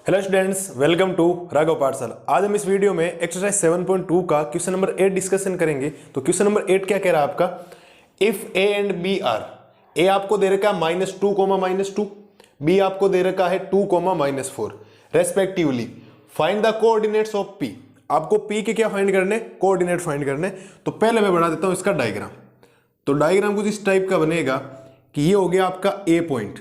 Hello students, welcome to Raghav Pathshala. आज हम इस वीडियो में एक्सरसाइज 7.2 का क्वेश्चन नंबर 8 डिस्कशन करेंगे। तो क्वेश्चन नंबर 8 क्या कह रहा है आपका, if A and B are, A आपको दे रखा है -2, बी आपको दे रखा है 2, -4 respectively, find the coordinates of P. आपको पी के क्या फाइंड करने, कोऑर्डिनेट फाइंड करने। तो पहले मैं बना देता हूं इसका डायग्राम। तो डायग्राम कुछ इस टाइप का बनेगा कि ये हो गया आपका ए पॉइंट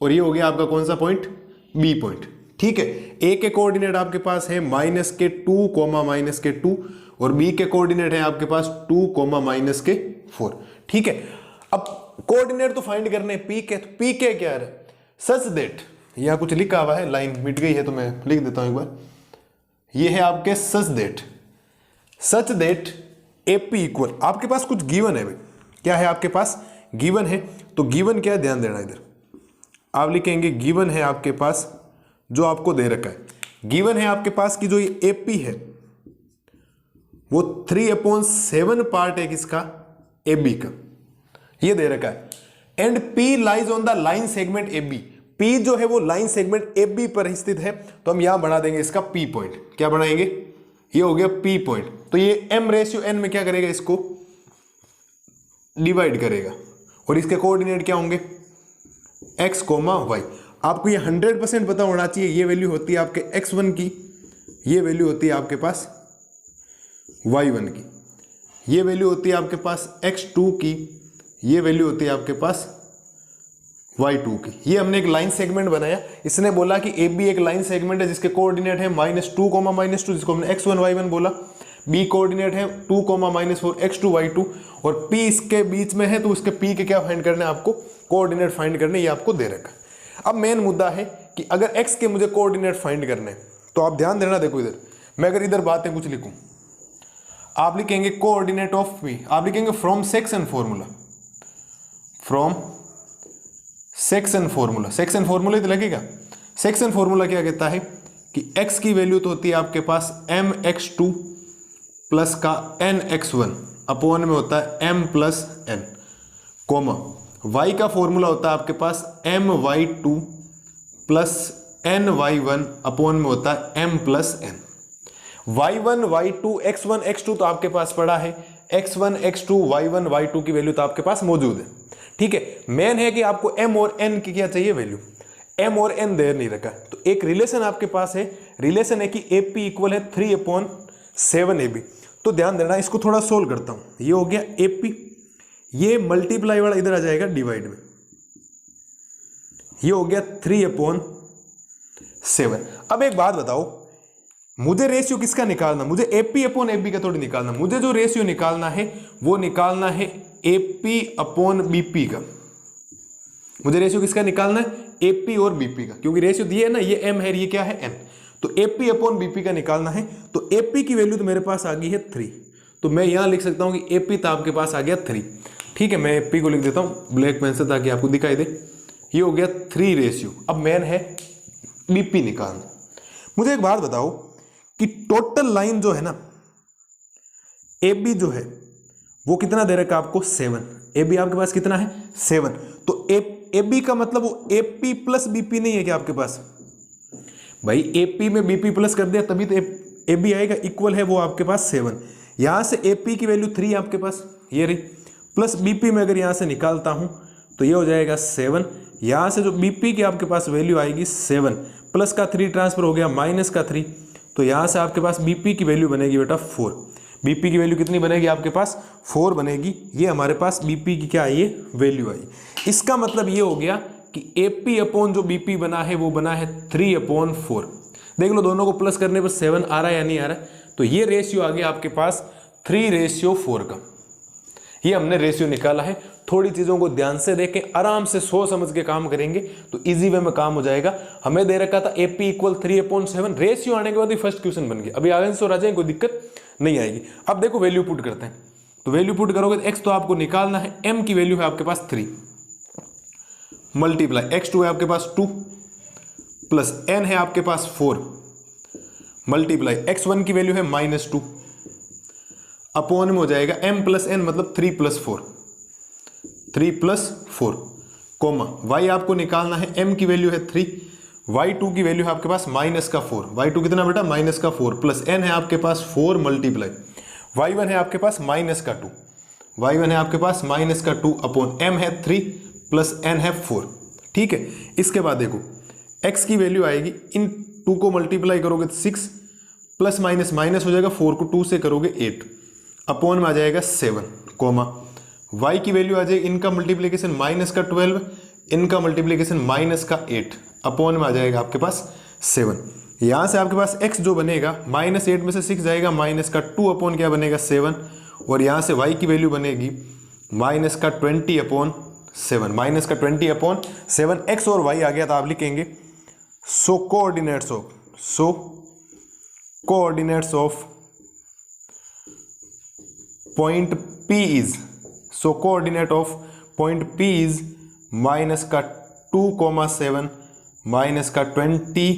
और ये हो गया आपका कौन सा पॉइंट, बी पॉइंट। ठीक है, ए के कोऑर्डिनेट आपके पास है -2, -2 और बी के कोऑर्डिनेट है आपके पास 2, -4। ठीक है, अब कोऑर्डिनेट तो फाइंड करने पी के, तो पी के क्या है, सच दैट, यहां कुछ लिखा हुआ है, लाइन मिट गई है तो मैं लिख देता हूं एक बार। ये है आपके सच दैट एपी इक्वल, आपके पास कुछ गिवन है भाई, क्या है आपके पास, गिवन है। तो गिवन क्या है, ध्यान देना, इधर आप लिखेंगे गिवन है आपके पास जो आपको दे रखा है। गिवन है आपके पास कि जो ये एपी है वो 3/7 पार्ट है किसका, ए बी का, ये दे रखा है। And P lies on the line segment A B, P जो है वो लाइन सेगमेंट ए बी पर स्थित है। तो हम यहां बना देंगे इसका पी पॉइंट। क्या बनाएंगे, ये हो गया पी पॉइंट। तो ये m/n में क्या करेगा, इसको डिवाइड करेगा और इसके कोऑर्डिनेट क्या होंगे, x, y। आपको ये 100% पता होना चाहिए, ये वैल्यू होती है आपके x1 की, ये वैल्यू होती है आपके पास y1 की, ये वैल्यू होती है आपके पास x2 की, ये वैल्यू होती है आपके पास y2 की। ये हमने एक लाइन सेगमेंट बनाया। इसने बोला कि ए बी एक लाइन सेगमेंट है जिसके कोऑर्डिनेट है -2, -2, जिसको हमने x1 y1 बोला। बी कोऑर्डिनेट है 2, -4 x2 y2 और p इसके बीच में है, तो उसके p के क्या फाइंड करने, आपको कोऑर्डिनेट फाइंड करने, ये आपको दे रखा है। अब मेन मुद्दा है कि अगर x के मुझे कोऑर्डिनेट फाइंड करने, तो आप ध्यान देना, देखो इधर मैं अगर इधर बातें कुछ लिखूं, आप लिखेंगे कोऑर्डिनेट ऑफ p, आप लिखेंगे from section formula, from section formula, section formula तो लगेगा। सेक्शन फॉर्मूला क्या कहता है कि x की वैल्यू तो होती है आपके पास mx2 प्लस का nx1 अपॉन में होता है m+n, कोमा y का फॉर्मूला होता है आपके पास my2 प्लस ny1 अपॉन में होता है m+n। y1 y2 x1 x2 तो आपके पास पड़ा है, x1 x2 y1 y2 की वैल्यू तो आपके पास मौजूद है। ठीक है, मेन है कि आपको m और n की क्या चाहिए वैल्यू, m और n दे नहीं रखा। तो एक रिलेशन आपके पास है, रिलेशन है कि AP इक्वल है 3/7 AB। तो ध्यान देना, इसको थोड़ा सोल्व करता हूं। ये हो गया AP, ये मल्टीप्लाई वाला इधर आ जाएगा डिवाइड में, ये हो गया 3/7। अब एक बात बताओ, मुझे रेशियो किसका निकालना, मुझे AP/AB का थोड़ी निकालना, मुझे जो रेशियो निकालना है वो निकालना है AP/BP का। मुझे रेशियो किसका निकालना है, AP और BP का, क्योंकि रेशियो दिए है ना, ये m है, ये क्या है n। तो AP/BP का निकालना है। तो AP की वैल्यू तो मेरे पास आ गई है 3, तो मैं यहां लिख सकता हूं कि AP तो आपके पास आ गया 3। ठीक है, मैं AP को लिख देता हूं ब्लैक पेन से ताकि आपको दिखाई दे। ये हो गया 3 रेशियो। अब मेन है BP निकालना। मुझे एक बात बताओ कि टोटल लाइन जो है ना, AB जो है वो कितना दे रखा आपको, 7। AB आपके पास कितना है, 7। तो AB का मतलब वो AP प्लस BP नहीं है क्या आपके पास, भाई AP में BP प्लस कर दिया तभी तो AB आएगा, इक्वल है वो आपके पास 7। यहां से AP की वैल्यू 3 आपके पास, ये रही, प्लस BP में अगर यहां से निकालता हूं तो ये हो जाएगा 7। यहां से जो BP की आपके पास वैल्यू आएगी 7, प्लस का 3 ट्रांसफर हो गया माइनस का 3, तो यहां से आपके पास BP की वैल्यू बनेगी बेटा 4। BP की वैल्यू कितनी बनेगी आपके पास, 4 बनेगी। ये हमारे पास BP की क्या आई है, वैल्यू आई। इसका मतलब ये हो गया कि AP अपॉन जो BP बना है वो बना है 3/4। देख लो दोनों को प्लस करने पर 7 आ रहा है या नहीं आ रहा है। तो ये रेशियो आ गया आपके पास 3/4 का। ये हमने रेशियो निकाला है। थोड़ी चीजों को ध्यान से देखें, आराम से सोच समझ के काम करेंगे तो इजी वे में काम हो जाएगा। हमें दे रखा था AP इक्वल 3/7, रेशियो आने के बाद ही फर्स्ट क्वेश्चन बन गया। अभी आगे से आ जाए, कोई दिक्कत नहीं आएगी। अब देखो वैल्यू पुट करते हैं। तो वैल्यू पुट करोगे तो x तो आपको निकालना है, m की वैल्यू है आपके पास 3 मल्टीप्लाई x2 है आपके पास 2 प्लस n है आपके पास 4 मल्टीप्लाई x1 की वैल्यू है -2 अपॉन में हो जाएगा m+n मतलब 3 + 4 कोमा y आपको निकालना है, m की वैल्यू है 3 y2 की वैल्यू है आपके पास माइनस का 4, y2 कितना बेटा माइनस का 4 प्लस n है आपके पास 4 मल्टीप्लाई y1 है आपके पास माइनस का 2, y1 है आपके पास माइनस का 2 अपॉन m है 3 प्लस n है 4। ठीक है, इसके बाद देखो x की वैल्यू आएगी, इन 2 को मल्टीप्लाई करोगे तो 6 प्लस माइनस माइनस हो जाएगा, 4 को 2 से करोगे 8 अपॉन में आ जाएगा 7 कोमा y की वैल्यू आ जाएगी, इनका मल्टीप्लीकेशन माइनस का 12, इनका मल्टीप्लीकेशन माइनस का 8 अपॉन में आ जाएगा आपके पास 7। यहाँ से आपके पास x जो बनेगा माइनस 8 में से 6 जाएगा, माइनस का 2 अपॉन क्या बनेगा 7, और यहाँ से y की वैल्यू बनेगी माइनस का 20 अपॉन 7, माइनस का 20 अपॉन 7। x और y आ गया तो आप लिखेंगे so coordinates of point P is, so coordinate of point P is minus का 2,7 माइनस का 20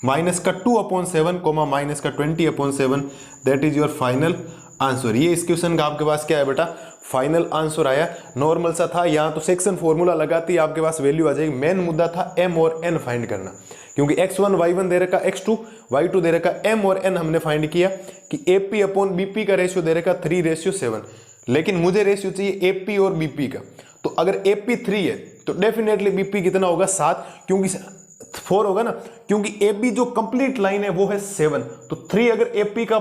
माइनस का 2 अपॉन 7 कोमा माइनस का 20 upon 7, that is your final answer. ये इस क्वेश्चन का आपके पास क्या है बेटा फाइनल आंसर आया। नॉर्मल सा था, यहाँ तो सेक्शन फॉर्मूला लगाती आपके पास वैल्यू आ जाएगी। मेन मुद्दा था m और n फाइंड करना, क्योंकि x1 y1 दे रखा, x2 y2 दे रखा, m और n हमने फाइंड किया कि AP अपॉन BP का रेशियो दे रखा 3:7, लेकिन मुझे रेशियो चाहिए AP और BP का। तो अगर AP 3 है तो डेफिनेटली BP कितना होगा 7, क्योंकि 4 होगा ना, क्योंकि AB जो कंप्लीट लाइन है वो है 7, तो 3 अगर AP का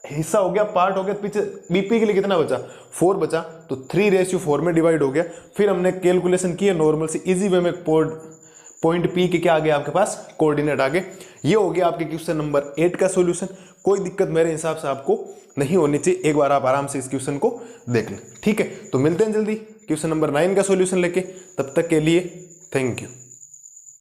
हिस्सा हो गया, पार्ट हो गया, पीछे BP के लिए कितना बचा 4 बचा, तो 3:4 में डिवाइड हो गया। फिर हमने कैलकुलेशन किया नॉर्मल से, इजी वे में पॉइंट P के क्या आ गया आपके पास कोऑर्डिनेट आ गए। ये हो गया आपके क्वेश्चन नंबर 8 का सॉल्यूशन। कोई दिक्कत मेरे हिसाब से आपको नहीं होनी चाहिए, एक बार आप आराम से इस क्वेश्चन को देख लें। ठीक है, तो मिलते हैं जल्दी क्वेश्चन नंबर 9 का सॉल्यूशन लेके, तब तक के लिए थैंक यू।